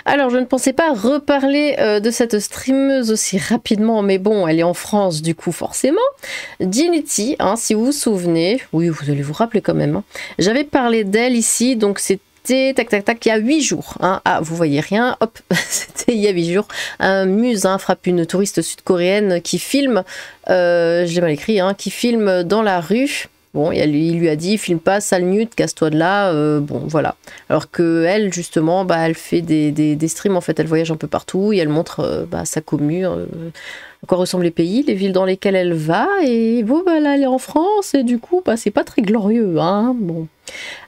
Alors, je ne pensais pas reparler de cette streameuse aussi rapidement, mais bon, elle est en France, du coup, forcément. Ginity, hein, si vous vous souvenez, oui, vous allez vous rappeler quand même. Hein. J'avais parlé d'elle ici, donc c'était tac tac tac, il y a 8 jours. Hein. Ah, vous voyez rien, hop, c'était il y a 8 jours. Un muse frappe une touriste sud-coréenne qui filme, je l'ai mal écrit, hein, qui filme dans la rue. Bon, il lui a dit, filme pas, sale nude, casse-toi de là, bon, voilà. Alors que elle, justement, bah, elle fait des streams, en fait, elle voyage un peu partout, et elle montre sa commu, à quoi ressemblent les pays, les villes dans lesquelles elle va, et bon, bah, là, elle est en France, et du coup, bah, c'est pas très glorieux, hein, bon.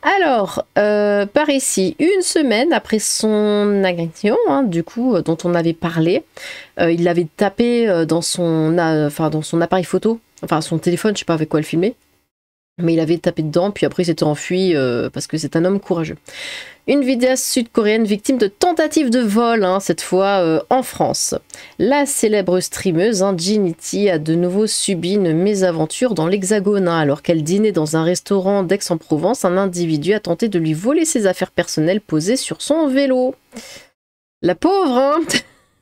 Alors, par ici, une semaine après son agression, hein, du coup, dont on avait parlé, il l'avait tapé dans son appareil photo, enfin, son téléphone, je sais pas avec quoi elle filmait, mais il avait tapé dedans, puis après il s'était enfui parce que c'est un homme courageux. Une vidéaste sud-coréenne victime de tentative de vol, hein, cette fois en France. La célèbre streameuse, hein, Ginity, a de nouveau subi une mésaventure dans l'Hexagone. Hein, alors qu'elle dînait dans un restaurant d'Aix-en-Provence, un individu a tenté de lui voler ses affaires personnelles posées sur son vélo. La pauvre, hein.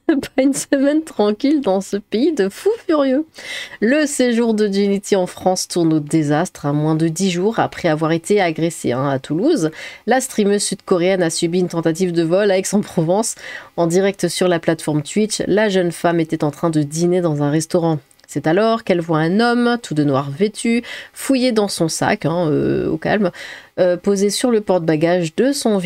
Pas une semaine tranquille dans ce pays de fous furieux. Le séjour de Ginity en France tourne au désastre à moins de 10 jours après avoir été agressée à Toulouse. La streameuse sud-coréenne a subi une tentative de vol à Aix-en-Provence. En direct sur la plateforme Twitch, la jeune femme était en train de dîner dans un restaurant. C'est alors qu'elle voit un homme, tout de noir vêtu, fouiller dans son sac, au calme, posé sur le porte-bagages de son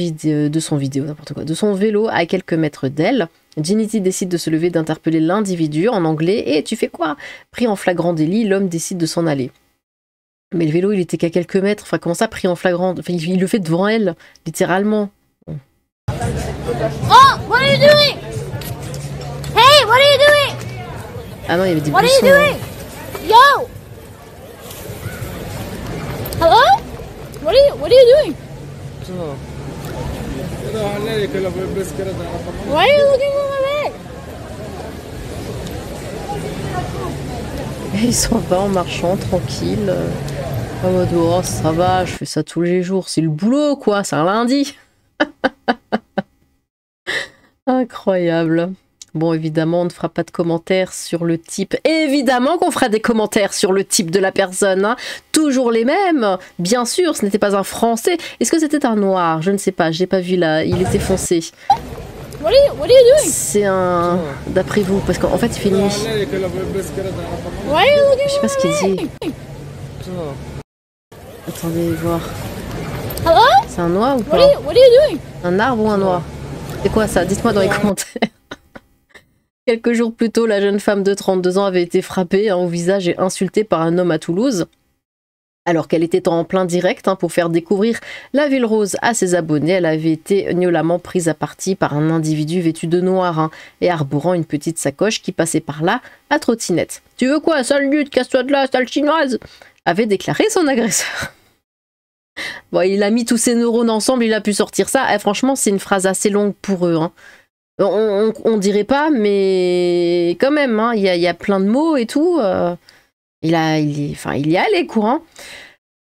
vélo à quelques mètres d'elle. Ginity décide de se lever, d'interpeller l'individu en anglais. « Et tu fais quoi ?» Pris en flagrant délit, l'homme décide de s'en aller. Mais le vélo, il était qu'à quelques mètres. Enfin, comment ça, pris en flagrant? Enfin, il le fait devant elle, littéralement. Oh, what are you doing? Hey, what are you doing? Ah non, il y avait des What are buissons. you doing? Yo! Hello? What are you doing? Why are you looking for my bag? Et il s'en va en marchant, tranquille. En mode, oh, ça va, je fais ça tous les jours. C'est le boulot, quoi, c'est un lundi. Incroyable. Bon, évidemment, on ne fera pas de commentaires sur le type. Évidemment qu'on fera des commentaires sur le type de la personne. Hein. Toujours les mêmes. Bien sûr, ce n'était pas un Français. Est-ce que c'était un noir? Je ne sais pas, je l'ai pas vu là. Il était foncé. What are you doing? C'est un... D'après vous, parce qu'en fait, il fait nuit. Why are you looking Je sais pas ce qu'il dit. Attendez, voir. Hello? C'est un noir ou pas? What are you doing? Un arbre ou un noir? C'est quoi ça? Dites-moi dans les commentaires. Quelques jours plus tôt, la jeune femme de 32 ans avait été frappée au visage et insultée par un homme à Toulouse, alors qu'elle était en plein direct pour faire découvrir la ville rose à ses abonnés. Elle avait été violemment prise à partie par un individu vêtu de noir et arborant une petite sacoche qui passait par là à trottinette. « Tu veux quoi, sale lutte, casse-toi de là, sale chinoise !» avait déclaré son agresseur. Bon, il a mis tous ses neurones ensemble, il a pu sortir ça. Et franchement, c'est une phrase assez longue pour eux. Hein. On dirait pas, mais quand même, il y a plein de mots et tout. Il y allait courant.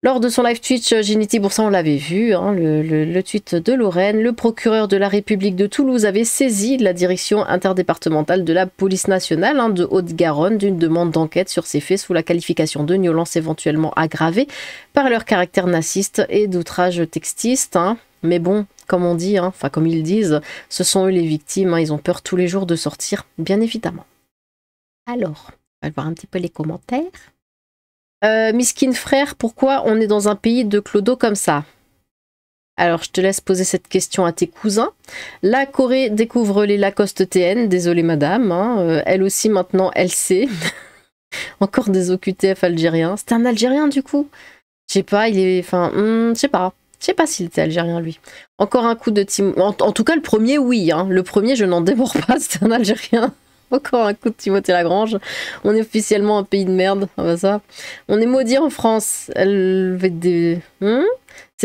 Lors de son live Twitch, Ginity, pour ça on l'avait vu, le tweet de Lorraine, le procureur de la République de Toulouse avait saisi la direction interdépartementale de la police nationale de Haute-Garonne d'une demande d'enquête sur ces faits sous la qualification de violence éventuellement aggravée par leur caractère naziste et d'outrage textiste. Mais bon, comme on dit, comme ils disent, ce sont eux les victimes, ils ont peur tous les jours de sortir, bien évidemment. Alors, on va voir un petit peu les commentaires. Miskin frère, pourquoi on est dans un pays de clodo comme ça? Alors, je te laisse poser cette question à tes cousins. La Corée découvre les Lacoste TN, désolée madame, elle aussi maintenant, elle sait. Encore des OQTF algériens. C'était un Algérien du coup? Je sais pas, je sais pas. Je sais pas s'il était algérien, lui. Encore un coup de Tim... En tout cas, le premier, oui. Le premier, je n'en démords pas, c'était un Algérien. Encore un coup de Timothée Lagrange. On est officiellement un pays de merde. Ah bah ça. On est maudit en France. C'est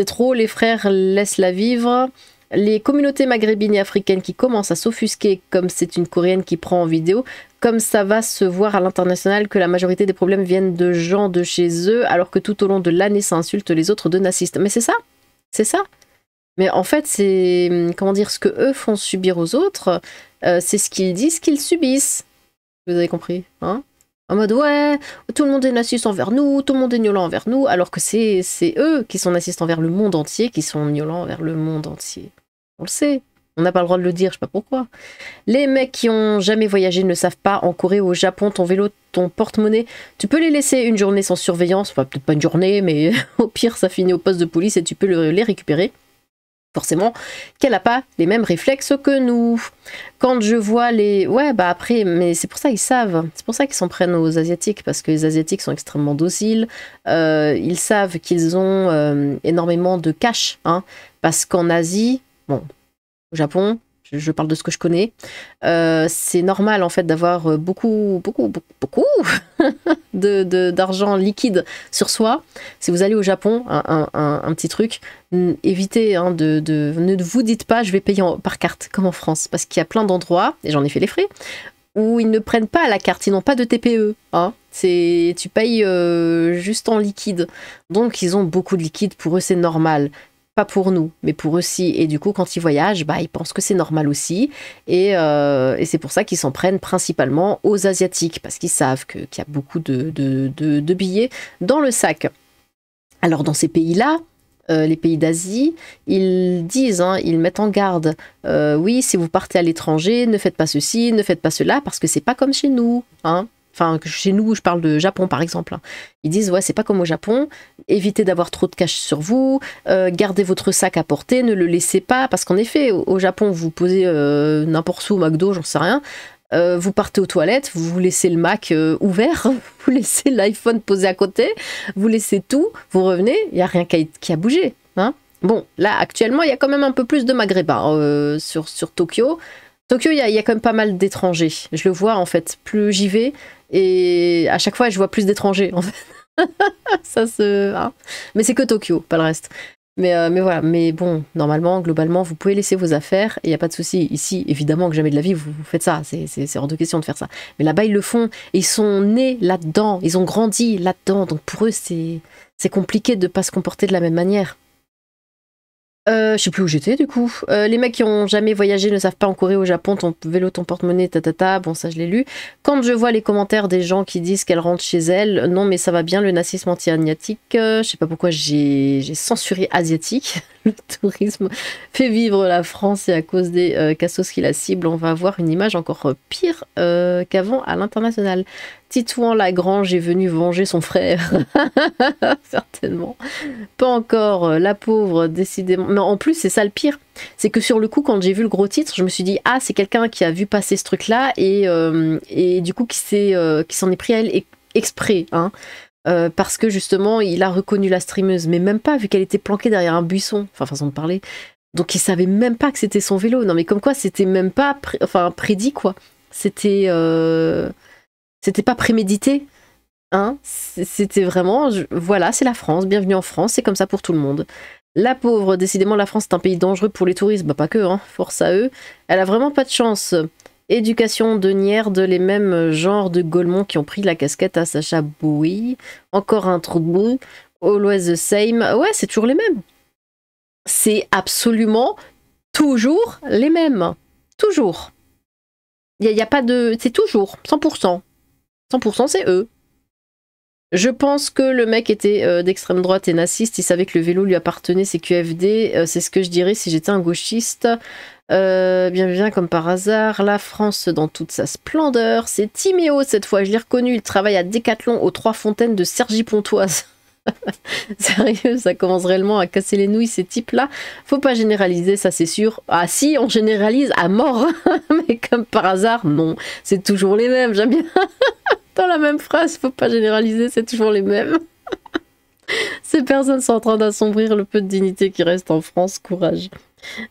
trop, les frères laissent-la vivre. Les communautés maghrébines et africaines qui commencent à s'offusquer comme c'est une Coréenne qui prend en vidéo, comme ça va se voir à l'international que la majorité des problèmes viennent de gens de chez eux, alors que tout au long de l'année, ça insulte les autres de nazistes. Mais c'est ça. C'est ça. Mais en fait, c'est, comment dire, ce que eux font subir aux autres, c'est ce qu'ils disent qu'ils subissent. Vous avez compris, hein? En mode, ouais, tout le monde est naziste envers nous, tout le monde est violent envers nous, alors que c'est eux qui sont nazistes envers le monde entier, qui sont violents envers le monde entier. On le sait. On n'a pas le droit de le dire, je sais pas pourquoi. Les mecs qui ont jamais voyagé ne savent pas. En Corée, au Japon, ton vélo, ton porte-monnaie, tu peux les laisser une journée sans surveillance. Enfin, peut-être pas une journée, mais au pire, ça finit au poste de police et tu peux les récupérer. Forcément, qu'elle n'a pas les mêmes réflexes que nous. Quand je vois les... Ouais, bah après, mais c'est pour ça qu'ils savent. C'est pour ça qu'ils s'en prennent aux Asiatiques, parce que les Asiatiques sont extrêmement dociles. Ils savent qu'ils ont énormément de cash, hein, parce qu'en Asie, bon, au Japon, je parle de ce que je connais, c'est normal en fait d'avoir beaucoup d'argent liquide sur soi. Si vous allez au Japon, un petit truc, évitez, hein, ne vous dites pas je vais payer par carte comme en France, parce qu'il y a plein d'endroits, et j'en ai fait les frais, où ils ne prennent pas à la carte, ils n'ont pas de TPE, hein. Tu payes juste en liquide, donc ils ont beaucoup de liquide, pour eux c'est normal. Pas pour nous, mais pour eux aussi. Et du coup, quand ils voyagent, bah, ils pensent que c'est normal aussi. Et c'est pour ça qu'ils s'en prennent principalement aux Asiatiques, parce qu'ils savent qu'il y a beaucoup de billets dans le sac. Alors, dans ces pays-là, les pays d'Asie, ils disent, hein, ils mettent en garde, oui, si vous partez à l'étranger, ne faites pas ceci, ne faites pas cela, parce que c'est pas comme chez nous, hein. Enfin, chez nous, je parle de Japon par exemple. Ils disent, ouais, c'est pas comme au Japon, évitez d'avoir trop de cash sur vous, gardez votre sac à portée, ne le laissez pas, parce qu'en effet, au Japon, vous posez n'importe où, au McDo, j'en sais rien, vous partez aux toilettes, vous laissez le Mac ouvert, vous laissez l'iPhone posé à côté, vous laissez tout, vous revenez, il n'y a rien qui a bougé, hein. Bon, là, actuellement, il y a quand même un peu plus de Maghrébins sur Tokyo. Tokyo, il y a quand même pas mal d'étrangers. Je le vois, en fait, plus j'y vais, et à chaque fois, je vois plus d'étrangers, en fait. Ça se... Hein. Mais c'est que Tokyo, pas le reste. Mais voilà, mais bon, normalement, globalement, vous pouvez laisser vos affaires, et il n'y a pas de souci. Ici, évidemment que jamais de la vie, vous faites ça. C'est hors de question de faire ça. Mais là-bas, ils le font, et ils sont nés là-dedans, ils ont grandi là-dedans. Donc pour eux, c'est compliqué de ne pas se comporter de la même manière. Je sais plus où j'étais du coup. Les mecs qui ont jamais voyagé ne savent pas en Corée, au Japon, ton vélo, ton porte-monnaie, bon ça je l'ai lu. Quand je vois les commentaires des gens qui disent qu'elles rentrent chez elles, non mais ça va bien le nazisme anti-asiatique, je sais pas pourquoi j'ai censuré asiatique. Le tourisme fait vivre la France et à cause des cassos qui la ciblent, on va avoir une image encore pire qu'avant à l'international. Titouan Lagrange est venu venger son frère. Certainement. Pas encore, la pauvre, décidément. Mais en plus, c'est ça le pire. C'est que sur le coup, quand j'ai vu le gros titre, je me suis dit, ah, c'est quelqu'un qui a vu passer ce truc-là et du coup, qui s'en est pris à elle exprès. Hein. Parce que justement, il a reconnu la streameuse, mais même pas, vu qu'elle était planquée derrière un buisson. Enfin, façon de parler. Donc, il savait même pas que c'était son vélo. Non, mais comme quoi, c'était même pas prédit, quoi. C'était pas prémédité. Hein, c'était vraiment, voilà, c'est la France, bienvenue en France, c'est comme ça pour tout le monde. La pauvre, décidément la France est un pays dangereux pour les touristes, bah pas que, hein, force à eux. Elle a vraiment pas de chance. Éducation de Nierde, les mêmes genres de Golemont qui ont pris la casquette à Sacha Bowie. Encore un trou de boue. Always the same. Ouais, c'est toujours les mêmes. C'est absolument toujours les mêmes. Toujours. Il y a pas de... C'est toujours, 100%. 100% c'est eux. Je pense que le mec était d'extrême droite et naziste, il savait que le vélo lui appartenait, c'est QFD, c'est ce que je dirais si j'étais un gauchiste. Bien comme par hasard, la France dans toute sa splendeur, c'est Timéo cette fois, je l'ai reconnu, il travaille à Décathlon aux Trois Fontaines de Cergy-Pontoise. Sérieux, ça commence réellement à casser les nouilles ces types-là. Faut pas généraliser, ça c'est sûr. Ah si, on généralise à mort, mais comme par hasard, non, c'est toujours les mêmes, j'aime bien. Dans la même phrase, faut pas généraliser, c'est toujours les mêmes. Ces personnes sont en train d'assombrir le peu de dignité qui reste en France, courage.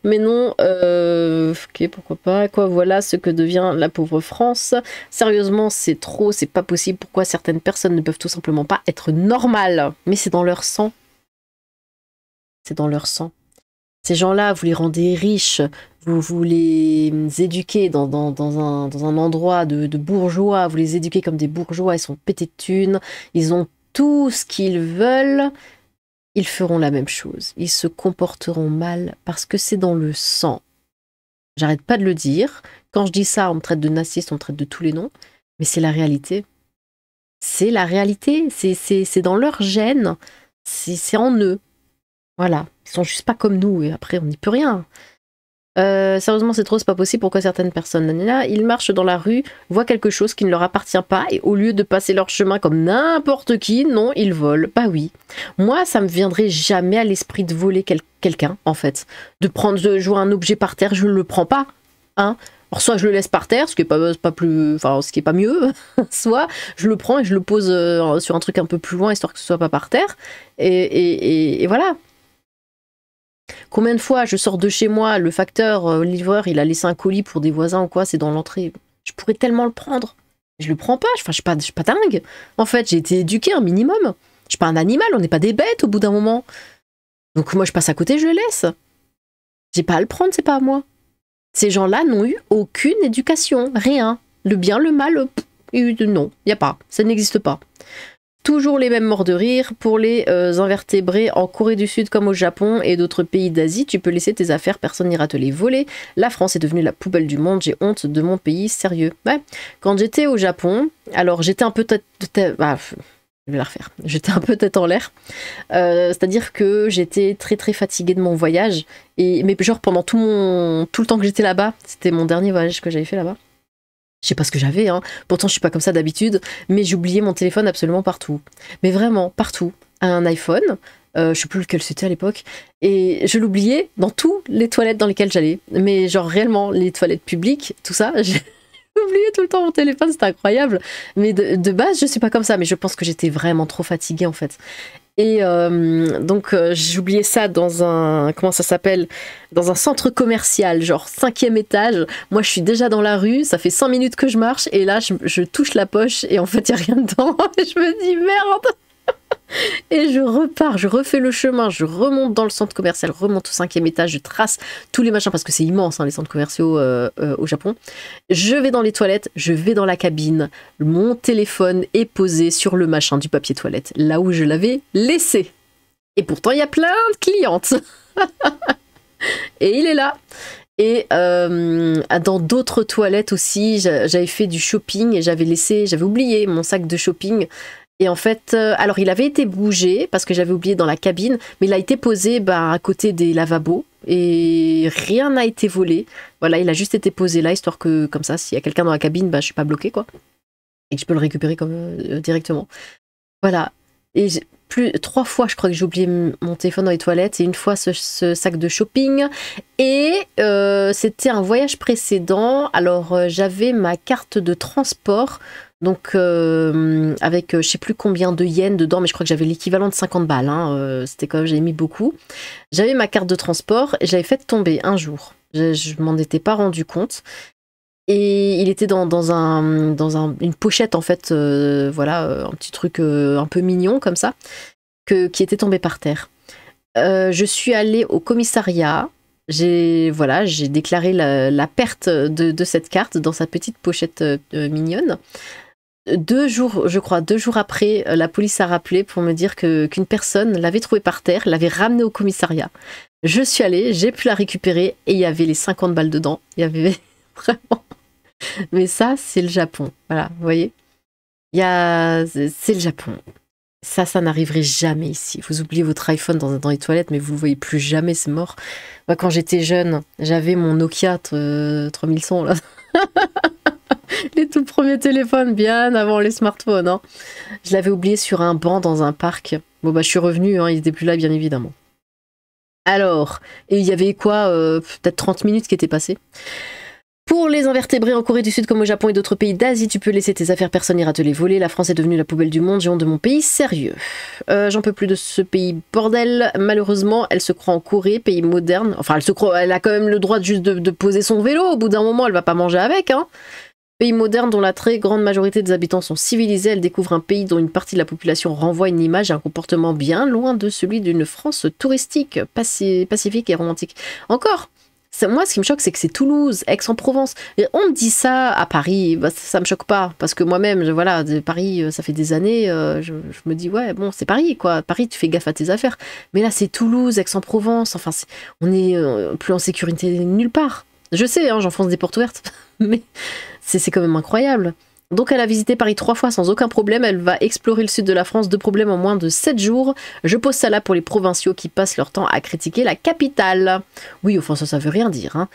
Mais non, ok, pourquoi pas. Quoi, voilà ce que devient la pauvre France. Sérieusement, c'est trop, c'est pas possible. Pourquoi certaines personnes ne peuvent tout simplement pas être normales? Mais c'est dans leur sang. C'est dans leur sang. Ces gens-là, vous les rendez riches, vous les éduquez dans un endroit de bourgeois, vous les éduquez comme des bourgeois, ils sont pétés de thunes, ils ont tout ce qu'ils veulent. ils feront la même chose. Ils se comporteront mal parce que c'est dans le sang. J'arrête pas de le dire. Quand je dis ça, on me traite de naziste, on me traite de tous les noms. Mais c'est la réalité. C'est la réalité. C'est dans leur gène. C'est en eux. Voilà. Ils sont juste pas comme nous. Et après, on n'y peut rien. Sérieusement, c'est trop, c'est pas possible. Pourquoi certaines personnes, là, ils marchent dans la rue, voient quelque chose qui ne leur appartient pas, et au lieu de passer leur chemin comme n'importe qui, non, ils volent. Bah oui. Moi, ça me viendrait jamais à l'esprit de voler quelqu'un, en fait. De jouer un objet par terre, je ne le prends pas. Hein. Alors, soit je le laisse par terre, ce qui est pas plus, enfin, ce qui est pas mieux, soit je le prends et je le pose sur un truc un peu plus loin, histoire que ce soit pas par terre. Et voilà. Combien de fois je sors de chez moi, le facteur, livreur, il a laissé un colis pour des voisins ou quoi, c'est dans l'entrée. Je pourrais tellement le prendre. Je le prends pas, enfin, je suis pas dingue. En fait, j'ai été éduquée un minimum. Je suis pas un animal, on n'est pas des bêtes au bout d'un moment. Donc moi, je passe à côté, je le laisse. J'ai pas à le prendre, c'est pas à moi. Ces gens-là n'ont eu aucune éducation, rien. Le bien, le mal, non, il y a pas, ça n'existe pas. Toujours les mêmes morts de rire. Pour les invertébrés en Corée du Sud comme au Japon et d'autres pays d'Asie, tu peux laisser tes affaires, personne n'ira te les voler. La France est devenue la poubelle du monde, j'ai honte de mon pays, sérieux. Ouais. Quand j'étais au Japon, alors j'étais un peu je vais la refaire. J'étais un peu tête en l'air. C'est-à-dire que j'étais très très fatiguée de mon voyage. Mais genre pendant tout le temps que j'étais là-bas, c'était mon dernier voyage que j'avais fait là-bas. Je sais pas ce que j'avais, hein. Pourtant je suis pas comme ça d'habitude, mais j'oubliais mon téléphone absolument partout. Mais vraiment, partout. Un iPhone, je sais plus lequel c'était à l'époque, et je l'oubliais dans toutes les toilettes dans lesquelles j'allais. Mais genre réellement, les toilettes publiques, tout ça, j'ai oublié tout le temps mon téléphone, c'était incroyable. Mais de base, je suis pas comme ça, mais je pense que j'étais vraiment trop fatiguée en fait. Et donc j'oubliais ça dans un, comment ça s'appelle, dans un centre commercial, genre 5e étage. Moi je suis déjà dans la rue, ça fait 5 minutes que je marche et là je touche la poche et en fait il n'y a rien dedans. Et je me dis merde. Et je repars, je refais le chemin, je remonte dans le centre commercial, remonte au 5e étage, je trace tous les machins parce que c'est immense hein, les centres commerciaux au Japon. Je vais dans les toilettes, je vais dans la cabine, mon téléphone est posé sur le machin du papier toilette, là où je l'avais laissé. Et pourtant il y a plein de clientes. Et il est là. Et dans d'autres toilettes aussi, j'avais fait du shopping et j'avais oublié mon sac de shopping. Et en fait, alors il avait été bougé parce que j'avais oublié dans la cabine, mais il a été posé à côté des lavabos et rien n'a été volé. Voilà, il a juste été posé là, histoire que comme ça, s'il y a quelqu'un dans la cabine, je suis pas bloquée quoi. Et que je peux le récupérer directement. Voilà. Et 3 fois, je crois que j'ai oublié mon téléphone dans les toilettes et une fois ce sac de shopping. Et c'était un voyage précédent. Alors j'avais ma carte de transport. Donc avec je sais plus combien de yens dedans, mais je crois que j'avais l'équivalent de 50 balles. Hein, c'était quand même, j'avais mis beaucoup. J'avais ma carte de transport et j'avais fait tomber un jour. Je m'en étais pas rendu compte. Et il était dans une pochette en fait, voilà, un petit truc un peu mignon comme ça, qui était tombé par terre. Je suis allée au commissariat. J'ai déclaré la perte de cette carte dans sa petite pochette mignonne. 2 jours après, la police a rappelé pour me dire qu'une personne l'avait trouvée par terre, l'avait ramenée au commissariat. Je suis allée, j'ai pu la récupérer et il y avait les 50 balles dedans. Il y avait vraiment... Mais ça, c'est le Japon. Voilà, vous voyez, c'est le Japon. Ça n'arriverait jamais ici. Vous oubliez votre iPhone dans les toilettes, mais vous le voyez plus jamais, c'est mort. Moi, quand j'étais jeune, j'avais mon Nokia 3100, là. Les tout premiers téléphones, bien avant les smartphones. Hein. Je l'avais oublié sur un banc dans un parc. Bon, je suis revenue, hein, il n'était plus là, bien évidemment. Alors, et il y avait quoi peut-être 30 minutes qui étaient passées. Pour les invertébrés en Corée du Sud comme au Japon et d'autres pays d'Asie, tu peux laisser tes affaires, personne n'ira te les voler. La France est devenue la poubelle du monde, j'ai honte de mon pays, sérieux. J'en peux plus de ce pays bordel. Malheureusement, elle se croit en Corée, pays moderne. Enfin, elle a quand même le droit juste de poser son vélo. Au bout d'un moment, elle va pas manger avec. Hein. Pays moderne dont la très grande majorité des habitants sont civilisés, elle découvre un pays dont une partie de la population renvoie une image et un comportement bien loin de celui d'une France touristique, pacifique et romantique. Encore, Moi, ce qui me choque, c'est que c'est Toulouse, Aix-en-Provence. Et on me dit ça à Paris, bah, ça me choque pas. Parce que moi-même, voilà, Paris, ça fait des années, je me dis, ouais, bon, c'est Paris, quoi. Paris, tu fais gaffe à tes affaires. Mais là, c'est Toulouse, Aix-en-Provence. Enfin, on est plus en sécurité nulle part. Je sais, hein, j'enfonce des portes ouvertes. Mais c'est quand même incroyable. Donc elle a visité Paris 3 fois sans aucun problème, elle va explorer le sud de la France, 2 problèmes en moins de 7 jours. Je pose ça là pour les provinciaux qui passent leur temps à critiquer la capitale. Oui, enfin ça veut rien dire. Hein.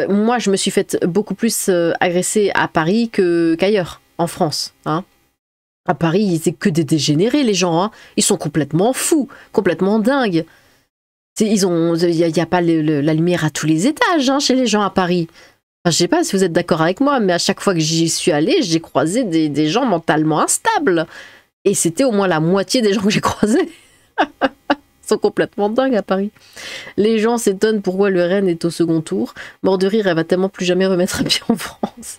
Moi je me suis faite beaucoup plus agresser à Paris qu'ailleurs, en France. Hein. À Paris, c'est que des dégénérés les gens, hein. Ils sont complètement fous, complètement dingues. Il n'y a pas la lumière à tous les étages hein, chez les gens à Paris. Enfin, je sais pas si vous êtes d'accord avec moi, mais à chaque fois que j'y suis allée, j'ai croisé des gens mentalement instables. Et c'était au moins la moitié des gens que j'ai croisés. Ils sont complètement dingues à Paris. Les gens s'étonnent pourquoi le Rennes est au second tour. Mort de rire, elle va tellement plus jamais remettre un pied en France.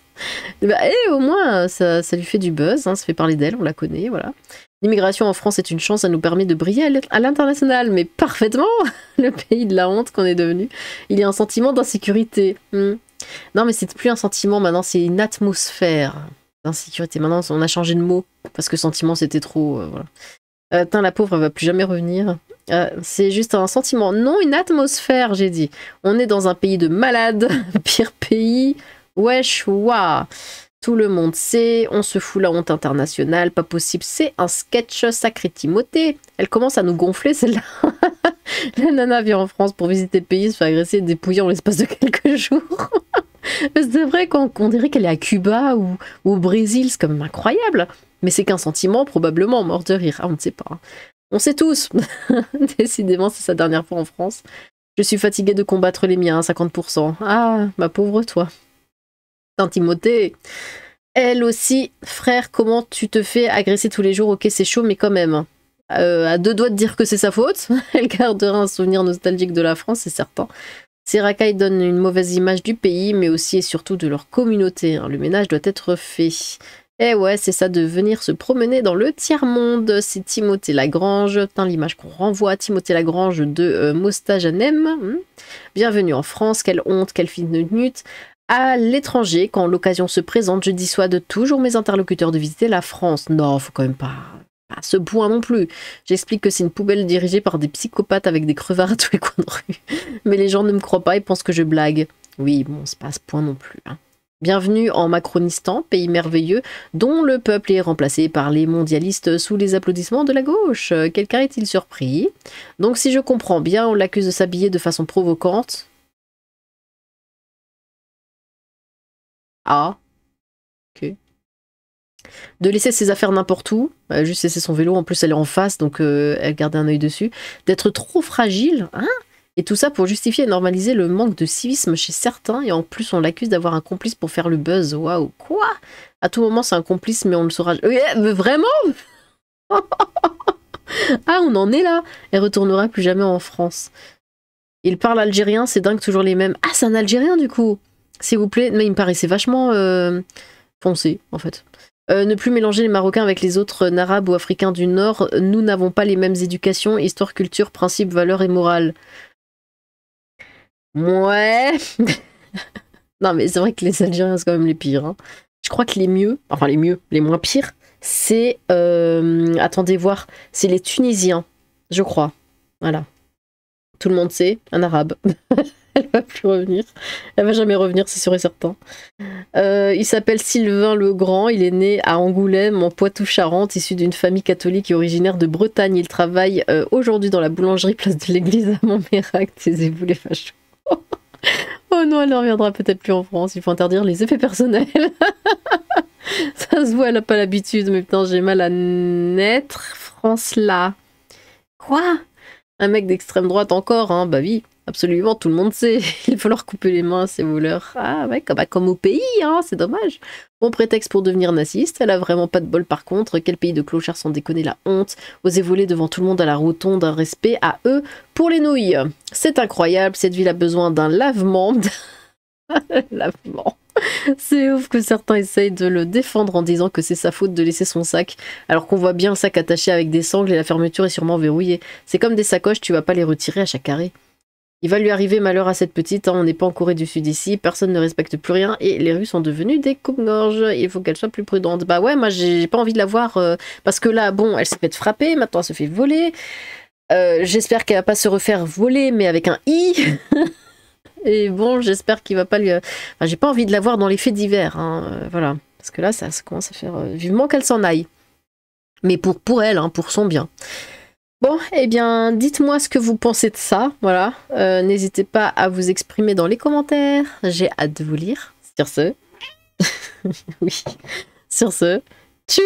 Et au moins, ça lui fait du buzz, hein, ça fait parler d'elle, on la connaît, voilà. L'immigration en France est une chance, ça nous permet de briller à l'international, mais parfaitement, le pays de la honte qu'on est devenu. Il y a un sentiment d'insécurité. Non, mais c'est plus un sentiment, maintenant c'est une atmosphère d'insécurité. Maintenant, on a changé de mot, parce que sentiment c'était trop... voilà. Tain, la pauvre, elle va plus jamais revenir. C'est juste un sentiment, non une atmosphère, j'ai dit. On est dans un pays de malades, pire pays. Wesh, waouh. Tout le monde sait, on se fout la honte internationale, pas possible, c'est un sketch, sacré Timothée. Elle commence à nous gonfler celle-là. La nana vient en France pour visiter le pays, se fait agresser et dépouiller en l'espace de quelques jours. C'est vrai qu'on dirait qu'elle est à Cuba ou au Brésil, c'est quand même incroyable. Mais c'est qu'un sentiment, probablement mort de rire. Ah, on ne sait pas. On sait tous. Décidément, c'est sa dernière fois en France. Je suis fatiguée de combattre les miens, 50%. Ah, ma pauvre toi. Timothée. Elle aussi, frère, comment tu te fais agresser tous les jours? Ok, c'est chaud, mais quand même. À 2 doigts de dire que c'est sa faute. Elle gardera un souvenir nostalgique de la France, c'est certain. Ces racailles donnent une mauvaise image du pays, mais aussi et surtout de leur communauté. Le ménage doit être fait. Eh ouais, c'est ça de venir se promener dans le tiers-monde. C'est Timothée Lagrange. L'image qu'on renvoie. Timothée Lagrange de Mostajanem. Bienvenue en France. Quelle honte, quelle fine minute. À l'étranger, quand l'occasion se présente, je dissuade toujours mes interlocuteurs de visiter la France. Non, faut quand même pas à ce point non plus. J'explique que c'est une poubelle dirigée par des psychopathes avec des crevards à tous les coins de rue. Mais les gens ne me croient pas et pensent que je blague. Oui, bon, c'est pas à ce point non plus. Hein. Bienvenue en Macronistan, pays merveilleux, dont le peuple est remplacé par les mondialistes sous les applaudissements de la gauche. Quelqu'un est-il surpris? Donc si je comprends bien, on l'accuse de s'habiller de façon provocante. Ah, ok. De laisser ses affaires n'importe où, juste laisser son vélo, en plus elle est en face, donc elle garde un œil dessus. D'être trop fragile, hein? Et tout ça pour justifier et normaliser le manque de civisme chez certains, et en plus on l'accuse d'avoir un complice pour faire le buzz. Waouh, quoi? À tout moment c'est un complice, mais on le saura... Mais vraiment? Ah, on en est là. Elle retournera plus jamais en France. Il parle algérien, c'est dingue, toujours les mêmes. Ah, c'est un Algérien du coup. S'il vous plaît, mais il me paraissait vachement foncé en fait. Ne plus mélanger les Marocains avec les autres Arabes ou Africains du Nord. Nous n'avons pas les mêmes éducations, histoire, culture, principes, valeurs et morale. Ouais. Non mais c'est vrai que les Algériens c'est quand même les pires. Hein. Je crois que les mieux, enfin les mieux, les moins pires, c'est... attendez voir, c'est les Tunisiens, je crois. Voilà. Tout le monde sait, un arabe. Elle va plus revenir. Elle va jamais revenir, c'est sûr et certain. Il s'appelle Sylvain Legrand. Il est né à Angoulême, en Poitou-Charentes, issu d'une famille catholique et originaire de Bretagne. Il travaille aujourd'hui dans la boulangerie place de l'église à Montmérac. Taisez-vous les fachos. Oh non, elle ne reviendra peut-être plus en France. Il faut interdire les effets personnels. Ça se voit, elle n'a pas l'habitude. Mais putain, j'ai mal à naître. France là. Quoi? Un mec d'extrême droite encore, hein? Bah oui. Absolument, tout le monde sait. Il faut leur couper les mains à ces voleurs. Ah ouais, comme au pays, hein, c'est dommage. Bon prétexte pour devenir naziste. Elle a vraiment pas de bol par contre. Quel pays de clochards sans déconner, la honte. Oser voler devant tout le monde à la rotonde, un respect à eux pour les nouilles. C'est incroyable, cette ville a besoin d'un lavement. Lavement. C'est ouf que certains essayent de le défendre en disant que c'est sa faute de laisser son sac, alors qu'on voit bien le sac attaché avec des sangles et la fermeture est sûrement verrouillée. C'est comme des sacoches, tu vas pas les retirer à chaque arrêt. Il va lui arriver malheur à cette petite, hein, on n'est pas en Corée du Sud ici, personne ne respecte plus rien et les rues sont devenues des coupe-gorges. Il faut qu'elle soit plus prudente. Bah ouais, moi j'ai pas envie de la voir parce que là, bon, elle s'est fait frapper, maintenant elle se fait voler. J'espère qu'elle va pas se refaire voler, mais avec un i. Et bon, j'espère qu'il va pas lui. Enfin, j'ai pas envie de la voir dans les faits divers, hein, voilà, parce que là, ça commence à faire vivement qu'elle s'en aille. Mais pour elle, hein, pour son bien. Bon, eh bien, dites-moi ce que vous pensez de ça, voilà. N'hésitez pas à vous exprimer dans les commentaires. J'ai hâte de vous lire. Sur ce, oui. Sur ce, tchou!